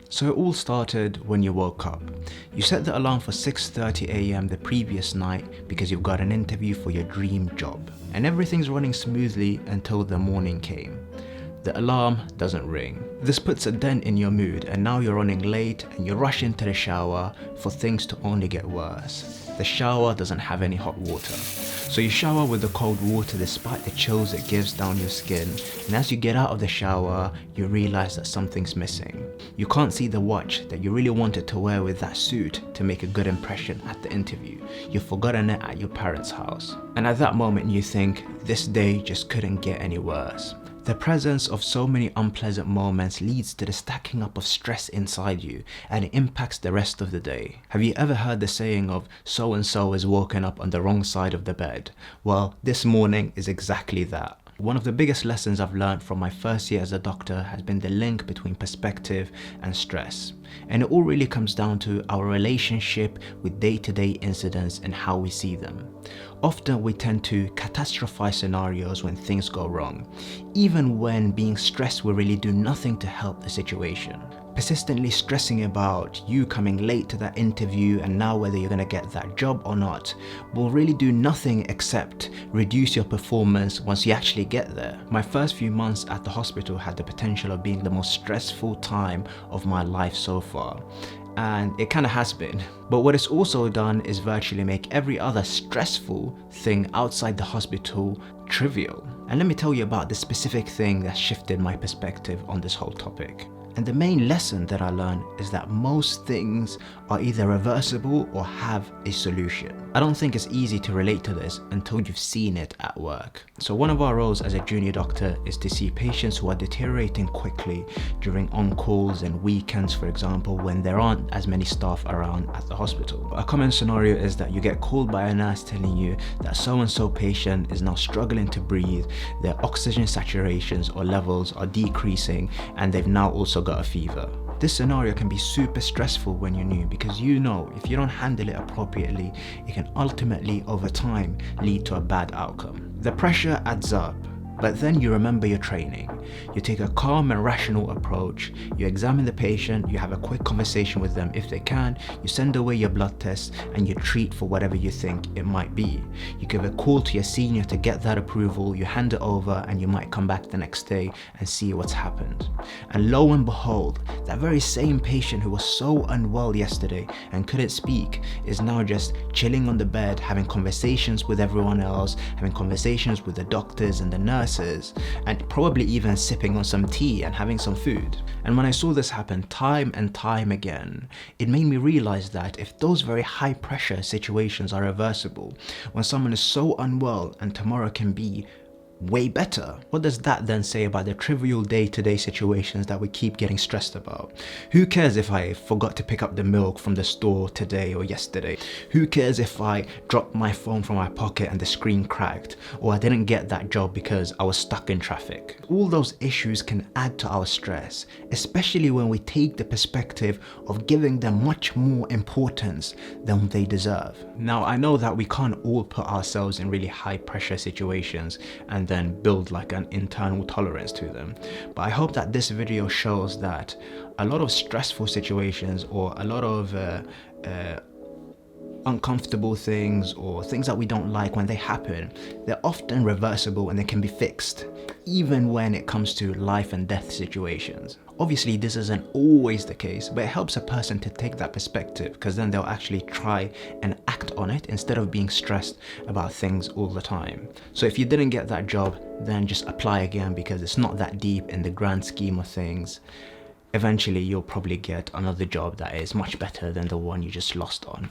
So it all started when you woke up. You set the alarm for 6:30 a.m. the previous night because you've got an interview for your dream job. And everything's running smoothly until the morning came. The alarm doesn't ring. This puts a dent in your mood, and now you're running late and you rush into the shower for things to only get worse. The shower doesn't have any hot water. So you shower with the cold water despite the chills it gives down your skin, and as you get out of the shower, you realize that something's missing. You can't see the watch that you really wanted to wear with that suit to make a good impression at the interview. You've forgotten it at your parents' house. And at that moment you think, this day just couldn't get any worse. The presence of so many unpleasant moments leads to the stacking up of stress inside you, and it impacts the rest of the day. Have you ever heard the saying of so and so is woken up on the wrong side of the bed? Well, this morning is exactly that. One of the biggest lessons I've learned from my first year as a doctor has been the link between perspective and stress. And it all really comes down to our relationship with day-to-day incidents and how we see them. Often we tend to catastrophize scenarios when things go wrong, even when being stressed will really do nothing to help the situation. Persistently stressing about you coming late to that interview and now whether you're going to get that job or not will really do nothing except reduce your performance once you actually get there. My first few months at the hospital had the potential of being the most stressful time of my life so far. And it kind of has been. But what it's also done is virtually make every other stressful thing outside the hospital trivial. And let me tell you about the specific thing that shifted my perspective on this whole topic. And the main lesson that I learned is that most things are either reversible or have a solution. I don't think it's easy to relate to this until you've seen it at work. So one of our roles as a junior doctor is to see patients who are deteriorating quickly during on-calls and weekends, for example, when there aren't as many staff around at the hospital. A common scenario is that you get called by a nurse telling you that so-and-so patient is now struggling to breathe, their oxygen saturations or levels are decreasing, and they've now also got a fever. This scenario can be super stressful when you're new because you know if you don't handle it appropriately, it can ultimately over time lead to a bad outcome. The pressure adds up. But then you remember your training. You take a calm and rational approach, you examine the patient, you have a quick conversation with them if they can, you send away your blood tests and you treat for whatever you think it might be. You give a call to your senior to get that approval, you hand it over and you might come back the next day and see what's happened. And lo and behold, that very same patient who was so unwell yesterday and couldn't speak is now just chilling on the bed, having conversations with everyone else, having conversations with the doctors and the nurses, and probably even sipping on some tea and having some food. And when I saw this happen time and time again, it made me realize that if those very high pressure situations are reversible, when someone is so unwell and tomorrow can be way better, what does that then say about the trivial day-to-day situations that we keep getting stressed about? Who cares if I forgot to pick up the milk from the store today or yesterday? Who cares if I dropped my phone from my pocket and the screen cracked, or I didn't get that job because I was stuck in traffic? All those issues can add to our stress, especially when we take the perspective of giving them much more importance than they deserve. Now, I know that we can't all put ourselves in really high pressure situations and then build like an internal tolerance to them. But I hope that this video shows that a lot of stressful situations or a lot of uncomfortable things or things that we don't like when they happen, they're often reversible and they can be fixed, even when it comes to life and death situations. Obviously, this isn't always the case, but it helps a person to take that perspective because then they'll actually try and act on it instead of being stressed about things all the time. So if you didn't get that job, then just apply again because it's not that deep in the grand scheme of things. Eventually, you'll probably get another job that is much better than the one you just lost on.